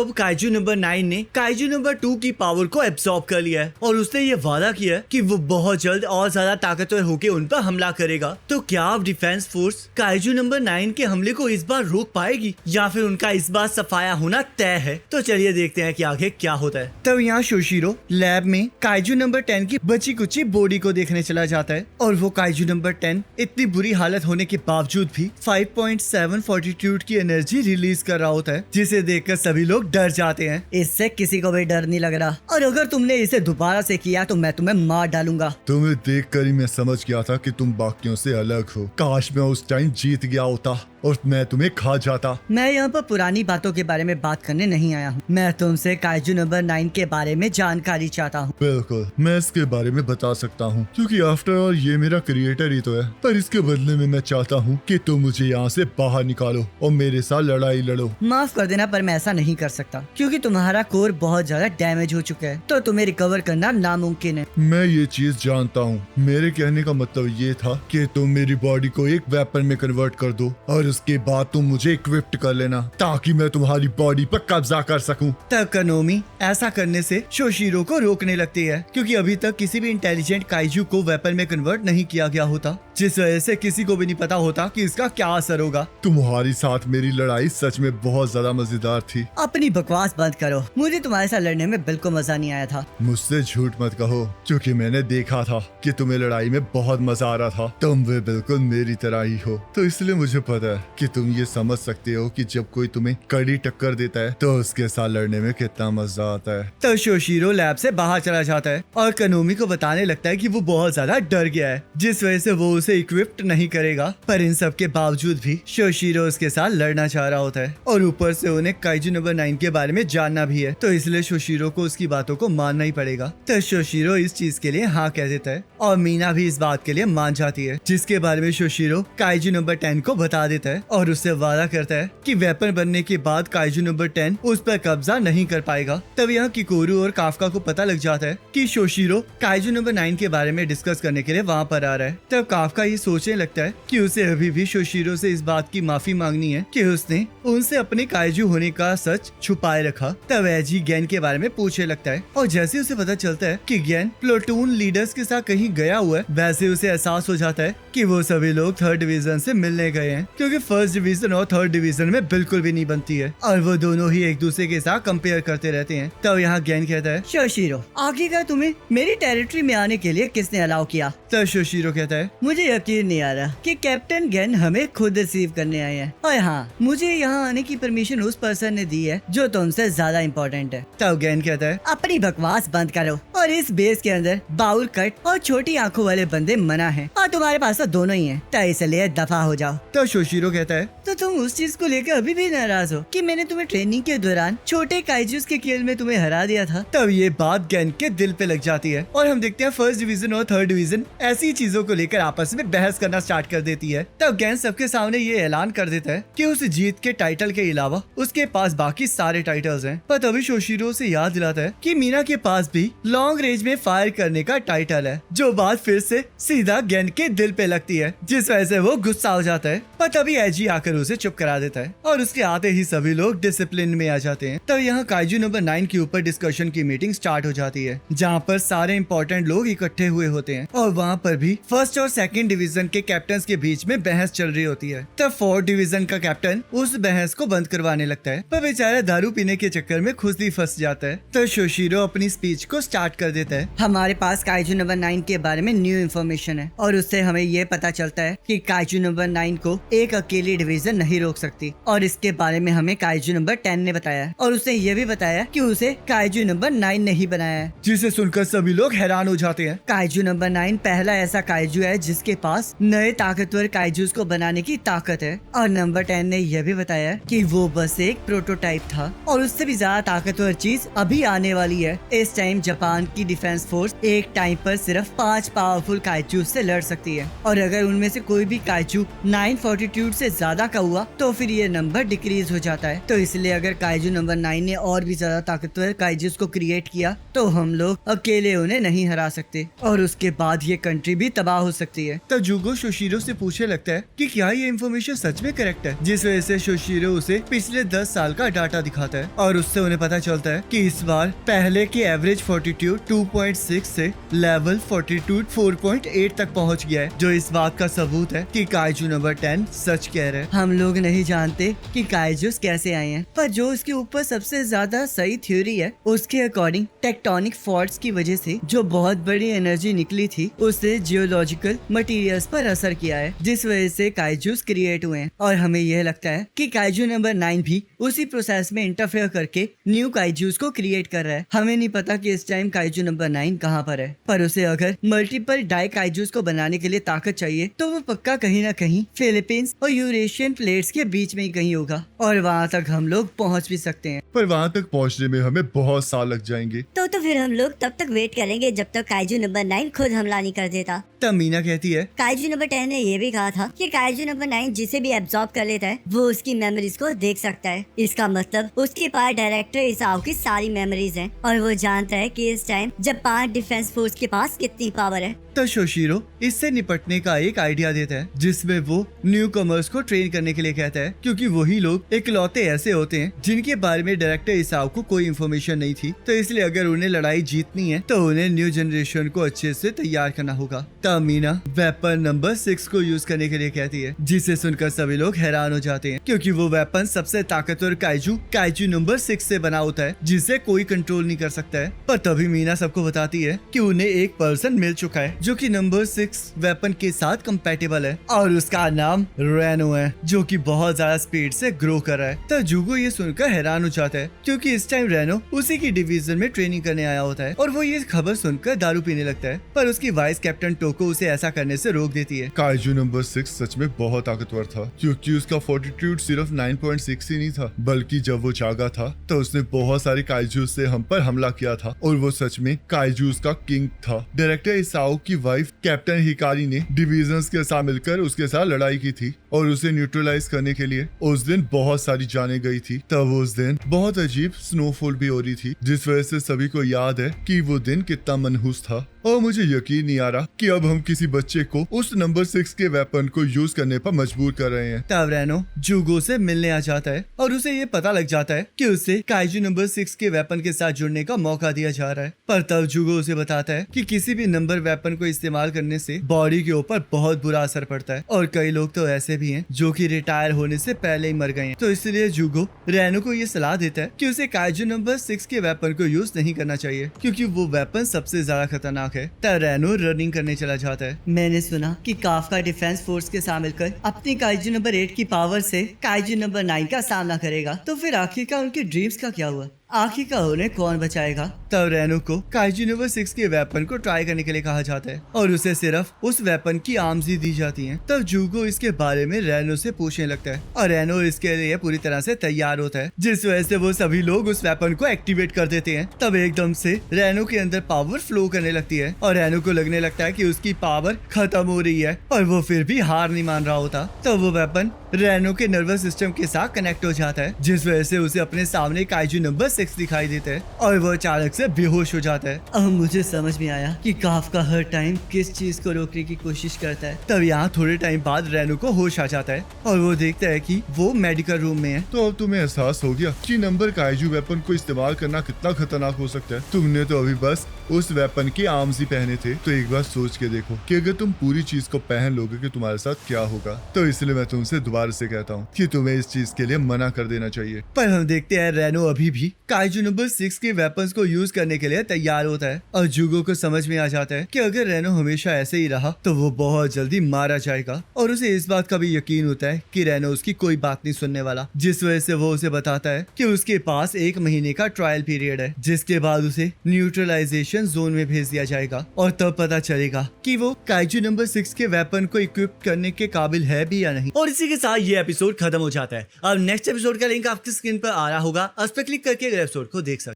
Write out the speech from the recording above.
अब kaiju number 9 ने kaiju number 2 की पावर को एब्सॉर्ब कर लिया है और उसने ये वादा किया है कि वो बहुत जल्द और ज्यादा ताकतवर होकर उन पर हमला करेगा। तो क्या अब डिफेंस फोर्स काइजू नंबर 9 के हमले को इस बार रोक पाएगी या फिर उनका इस बार सफाया होना तय है? तो चलिए देखते हैं कि आगे क्या होता है। तब यहाँ शोशिरो लैब में काइजू नंबर 10 की बची कुची बॉडी को देखने चला जाता है और वो काइजू नंबर 10 इतनी बुरी हालत होने के बावजूद भी 5.7 फॉर्टिट्यूड की एनर्जी रिलीज कर रहा होता है, जिसे देखकर सभी लोग डर जाते हैं। इससे किसी को भी डर नहीं लग रहा और अगर तुमने इसे दोबारा से किया तो मैं तुम्हें मार डालूंगा। तुम्हें देखकर ही मैं समझ गया था कि तुम बाकियों से अलग हो। काश मैं उस टाइम जीत गया होता और मैं तुम्हें खा जाता। मैं यहाँ पर पुरानी बातों के बारे में बात करने नहीं आया हूँ। मैं तुमसे काइजू नंबर 9 के बारे में जानकारी चाहता हूँ। बिल्कुल, मैं इसके बारे में बता सकता हूँ क्योंकि आफ्टर ऑल ये मेरा क्रिएटर ही तो है। पर इसके बदले में मैं चाहता हूँ कि तुम मुझे यहाँ से बाहर निकालो और मेरे साथ लड़ाई लड़ो। माफ कर देना पर मैं ऐसा नहीं कर सकता क्योंकि तुम्हारा कोर बहुत ज्यादा डैमेज हो चुका है, तो तुम्हें रिकवर करना नामुमकिन है। मैं ये चीज जानता हूँ। मेरे कहने का मतलब ये था कि तुम मेरी बॉडी को एक वेपन में कन्वर्ट कर दो और उसके बाद तुम मुझे इक्विप्ड कर लेना ताकि मैं तुम्हारी बॉडी पर कब्जा कर सकूं। तब कनोमी ऐसा करने से शोशिरो को रोकने लगती है क्योंकि अभी तक किसी भी इंटेलिजेंट काइजू को वेपन में कन्वर्ट नहीं किया गया होता, जिस वजह से किसी को भी नहीं पता होता कि इसका क्या असर होगा। तुम्हारी साथ मेरी लड़ाई सच में बहुत ज्यादा मजेदार थी। अपनी बकवास बंद करो, मुझे तुम्हारे साथ लड़ने में बिल्कुल मजा नहीं आया था। मुझसे झूठ मत कहो क्योंकि मैंने देखा था कि तुम्हें लड़ाई में बहुत मजा आ रहा था। तुम वे बिल्कुल मेरी तरह ही हो, तो इसलिए मुझे पता है कि तुम ये समझ सकते हो कि जब कोई तुम्हें कड़ी टक्कर देता है तो उसके साथ लड़ने में कितना मजा आता है। तब शोशिरो लैब से बाहर चला जाता है और कनोमी को बताने लगता है कि वो बहुत ज्यादा डर गया है, जिस वजह से वो उसे इक्विप्ड नहीं करेगा। पर इन सब के बावजूद भी शोशिरो उसके साथ लड़ना चाह रहा होता है और ऊपर से उन्हें काइजू नंबर 9 के बारे में जानना भी है, तो इसलिए शोशिरो को उसकी बातों को मानना ही पड़ेगा। तो शोशिरो इस चीज के लिए हाँ कह देता है और मीना भी इस बात के लिए मान जाती है, जिसके बारे में शोशिरो काइजू नंबर 10 को बता देता है और उससे वादा करता है कि वेपन बनने के बाद काइजू नंबर 10 उस पर कब्जा नहीं कर पाएगा। तब यहाँ किकोरू और काफका को पता लग जाता है कि शोशिरो काइजू नंबर 9 के बारे में डिस्कस करने के लिए वहाँ पर आ रहा है। तब काफका ये सोचने लगता है कि उसे अभी भी शोशिरो से इस बात की माफी मांगनी है कि उसने उनसे अपने काइजू होने का सच छुपाए रखा। तब एजी गैन के बारे में पूछने लगता है और जैसे उसे पता चलता है कि गैन प्लेटून लीडर्स के साथ कहीं गया हुआ है, वैसे उसे एहसास हो जाता है कि वो सभी लोग 3rd डिवीजन से मिलने गए हैं, क्योंकि 1st डिवीजन और 3rd डिवीजन में बिल्कुल भी नहीं बनती है और वो दोनों ही एक दूसरे के साथ कंपेयर करते रहते हैं। तब यहाँ गैन कहता है, शोशिरो आखिरकार तुम्हें मेरी टेरिटरी में आने के लिए किसने अलाउ किया? तब शोशिरो कहता है, मुझे यकीन नहीं आ रहा कि कैप्टन गैन हमें खुद रिसीव करने आए हैं। और हाँ, मुझे यहाँ आने की परमिशन उस पर्सन ने दी है जो तुमसे ज्यादा इम्पोर्टेंट है। तब गैन कहता है, अपनी बकवास बंद करो और इस बेस के अंदर बाउल कट और छोटी आंखों वाले बंदे मना हैं और तुम्हारे पास तो दोनों ही हैं, तो इसलिए दफा हो जाओ। तब शोशिरो कहता है, तो तुम उस चीज को लेकर अभी भी नाराज हो कि मैंने तुम्हें ट्रेनिंग के दौरान छोटे काइजूस के खेल में तुम्हें हरा दिया था? तब ये बात गैन के दिल पे लग जाती है और हम देखते हैं 1st डिवीजन और 3rd डिवीजन ऐसी चीजों को लेकर आपस में बहस करना स्टार्ट कर देती है। तब गैन सबके सामने ये ऐलान कर देता है कि उस जीत के टाइटल के अलावा उसके पास बाकी सारे टाइटल्स हैं। पर तभी शोशिरो से याद दिलाता है कि मीना के पास भी लॉन्ग रेंज में फायर करने का टाइटल है, जो बात फिर से सीधा गैन के दिल पे लगती है, जिस वजह से वो गुस्सा हो जाता है। पर तभी एजी आकर उसे चुप करा देता है और उसके आते ही सभी लोग डिसिप्लिन में आ जाते हैं। तब यहाँ काइजू नंबर 9 के ऊपर डिस्कशन की मीटिंग स्टार्ट हो जाती है, जहाँ पर सारे इंपॉर्टेंट लोग इकट्ठे हुए होते हैं और वहाँ पर भी 1st और 2nd डिवीजन के कैप्टन के बीच में बहस चल रही होती है। तब 4th डिवीजन का कैप्टन उस बहस को बंद करवाने लगता है, पर बेचारा दारू पीने के चक्कर में खुद ही फंस जाता है। तो शोशिरो अपनी स्पीच को स्टार्ट कर देता है। हमारे पास काइजू नंबर 9 के बारे में न्यू इन्फॉर्मेशन है और उससे हमें ये पता चलता है कि काइजू नंबर 9 को एक अकेली डिवीजन नहीं रोक सकती, और इसके बारे में हमें काइजू नंबर 10 ने बताया और उसने ये भी बताया कि उसे काइजू नंबर 9 ने ही बनाया है, जिसे सुनकर सभी लोग हैरान हो जाते हैं। काइजू नंबर 9 पहला ऐसा काइजू है जिसके पास नए ताकतवर काइजूस को बनाने की ताकत है, और नंबर 10 ने यह भी बताया कि वो बस एक प्रोटोटाइप था और उससे भी ज्यादा ताकतवर चीज अभी आने वाली है। इस टाइम जापान की डिफेंस फोर्स एक टाइम पर सिर्फ 5 पावरफुल काइजू से लड़ सकती है, और अगर उनमें से कोई भी काइजू 9 फॉर्टिट्यूड से ज्यादा का हुआ तो फिर ये नंबर डिक्रीज हो जाता है। तो इसलिए अगर काइजू नंबर 9 ने और भी ज्यादा ताकतवर काइजूस को क्रिएट किया तो हम लोग अकेले उन्हें नहीं हरा सकते और उसके बाद ये कंट्री भी तबाह हो सकती है। तब जुगो शोशिरो से पूछने लगता है कि क्या ये इन्फॉर्मेशन सच में करेक्ट है, जिस वजह से शोशिरो उसे पिछले 10 साल का डाटा दिखाता है और उससे उन्हें पता चलता है कि इस बार पहले की एवरेज फोर्टिट्यूड 2.6 से लेवल फोर्टिट्यूड 4.8 तक पहुंच गया है, जो इस बात का सबूत है कि काइजू नंबर 10 सच कह रहे हैं। हम लोग नहीं जानते कि काइजूस कैसे आए हैं, पर जो उसके ऊपर सबसे ज्यादा सही थ्योरी है उसके अकॉर्डिंग टेक्टोनिक फॉल्ट्स की वजह से जो बहुत बड़ी एनर्जी निकली थी उससे जियोलॉजिकल मटेरियल्स पर असर किया है, जिस वजह से काइजूस क्रिएट हुए हैं। और हमें यह लगता है कि काइजू नंबर 9 भी उसी प्रोसेस में इंटरफेयर करके न्यू काइजूस को क्रिएट कर रहा है। हमें नहीं पता कि इस टाइम काइजू नंबर 9 कहाँ पर है, पर उसे अगर मल्टीपल डाई काइजूस को बनाने के लिए ताकत चाहिए तो वो पक्का कहीं ना कहीं फिलीपींस और यूरेशियन प्लेट्स के बीच में ही कहीं होगा और वहाँ तक हम लोग पहुँच भी सकते हैं। पर वहाँ तक पहुँचने में हमें बहुत साल लग जाएंगे। तो फिर हम लोग तब तक वेट करेंगे जब तक काइजू नंबर 9 खुद हमला नहीं कर देता। तब मीना कहती है काइजू नंबर 10 ने ये भी कहा था कि काइजू नंबर 9 जिसे भी एब्जॉर्ब कर लेता है वो उसकी मेमोरीज को देख सकता है। इसका मतलब उसके पास डायरेक्टर इसाओ की सारी मेमोरीज हैं और वो जानता है कि इस टाइम जापान डिफेंस फोर्स के पास कितनी पावर है। तो शोशिरो इससे निपटने का एक आइडिया देता है जिसमें वो न्यू कमर्स को ट्रेन करने के लिए कहता है, क्योंकि वही लोग इकलौते ऐसे होते हैं जिनके बारे में डायरेक्टर इसाओ को कोई इन्फॉर्मेशन नहीं थी। तो इसलिए अगर उन्हें लड़ाई जीतनी है तो उन्हें न्यू जनरेशन को अच्छे से तैयार करना होगा। तब मीना वेपन नंबर 6 को यूज करने के लिए कहती है, जिसे सुनकर सभी लोग हैरान हो जाते हैं क्योंकि वो वेपन सबसे ताकतवर काइजू नंबर 6 से बना होता है जिसे कोई कंट्रोल नहीं कर सकता है। पर तभी मीना सबको बताती है कि उन्हें एक पर्सन मिल चुका है जो कि नंबर 6 वेपन के साथ कंपैटिबल है और उसका नाम रेनो है, जो कि बहुत ज्यादा स्पीड से ग्रो कर रहा है। तो जुगो ये सुनकर हैरान हो जाता है क्योंकि इस टाइम रेनो उसी की डिवीजन में ट्रेनिंग करने आया होता है और वो ये खबर सुनकर दारू पीने लगता है, पर उसकी वाइस कैप्टन टोको उसे ऐसा करने से रोक देती है। काइजू नंबर 6 सच में बहुत ताकतवर था क्योंकि उसका फोर्टिट्यूड सिर्फ 9.6 ही नहीं था, बल्कि जब वो जागा था तो उसने बहुत सारे काइजू से हम पर हमला किया था और वो सच में काइजूस का किंग था। डायरेक्टर इसाओ की वाइफ कैप्टन हिकारी ने डिविजन्स के साथ मिलकर उसके साथ लड़ाई की थी और उसे न्यूट्रलाइज करने के लिए उस दिन बहुत सारी जानें गई थी। तब उस दिन बहुत अजीब स्नोफॉल भी हो रही थी, जिस वजह से सभी को याद है कि वो दिन कितना मनहूस था। और मुझे यकीन नहीं आ रहा कि अब हम किसी बच्चे को उस नंबर 6 के वेपन को यूज करने पर मजबूर कर रहे हैं। तब रेनो जुगो से मिलने आ जाता है और उसे ये पता लग जाता है कि उसे काइजू नंबर 6 के वेपन के साथ जुड़ने का मौका दिया जा रहा है। पर तब जुगो उसे बताता है कि किसी भी नंबर वेपन को इस्तेमाल करने से बॉडी के ऊपर बहुत बुरा असर पड़ता है और कई लोग तो ऐसे भी हैं जो कि रिटायर होने से पहले ही मर गए हैं। तो इसलिए जुगो रेनो को ये सलाह देता है कि उसे काइजू नंबर 6 के वेपन को यूज नहीं करना चाहिए क्योंकि वो वेपन सबसे ज्यादा खतरनाक है। तब रेनो रनिंग करने चला जाता है। मैंने सुना कि काफका डिफेंस फोर्स के साथ मिलकर अपनी काइजू नंबर 8 की पावर से काइजू नंबर 9 का सामना करेगा, तो फिर आखिरकार उनके ड्रीम्स का क्या हुआ? आखिरकार उन्हें कौन बचाएगा? तब रेनो को काइजू नंबर 6 के वेपन को ट्राई करने के लिए कहा जाता है और उसे सिर्फ उस वेपन की आर्म्स ही दी जाती हैं। तब जुगो इसके बारे में रेनो से पूछने लगता है और रेनो इसके लिए पूरी तरह से तैयार होता है, जिस वजह से वो सभी लोग उस वेपन को एक्टिवेट कर देते हैं। तब एकदम से रेनो के अंदर पावर फ्लो करने लगती है और रेनो को लगने लगता है कि उसकी पावर खत्म हो रही है और वो फिर भी हार नहीं मान रहा होता। तब वो वेपन रेनो के नर्वस सिस्टम के साथ कनेक्ट हो जाता है, जिस वजह से उसे अपने सामने काइजू नंबर 6 दिखाई देता है और वो अचानक से बेहोश हो जाता है। अब मुझे समझ में आया कि काफका हर टाइम किस चीज को रोकने की कोशिश करता है। तब यहाँ थोड़े टाइम बाद रेनो को होश आ जाता है और वो देखता है कि वो मेडिकल रूम में है। तो अब तुम्हें एहसास हो गया कि नंबर काइजू वेपन को इस्तेमाल करना कितना खतरनाक हो सकता है। तुमने तो अभी बस उस वेपन के आर्म्स ही पहने थे, तो एक बार सोच के देखो कि अगर तुम पूरी चीज को पहन लोगे कि तुम्हारे साथ क्या होगा। तो इसलिए मैं तुमसे दोबारा से कहता हूँ कि तुम्हें इस चीज के लिए मना कर देना चाहिए। पर हम देखते हैं रेनो अभी भी काइजू नंबर 6 के वेपन्स को यूज करने के लिए तैयार होता है और जुगो को समझ में आ जाता है कि अगर रेनो हमेशा ऐसे ही रहा तो वो बहुत जल्दी मारा जाएगा और उसे इस बात का भी यकीन होता है कि रेनो उसकी कोई बात नहीं सुनने वाला, जिस वजह से वो उसे बताता है कि उसके पास 1 महीने का ट्रायल पीरियड है, जिसके बाद उसे न्यूट्रलाइजेशन जोन में भेज दिया जाएगा और तब पता चलेगा कि वो काइजू नंबर 6 के वेपन को इक्विप करने के काबिल है भी या नहीं। और इसी के साथ ये एपिसोड खत्म हो जाता है। अब नेक्स्ट एपिसोड का लिंक आपकी स्क्रीन पर आ रहा होगा, उस पर क्लिक करके अगले एपिसोड को देख सकते हैं।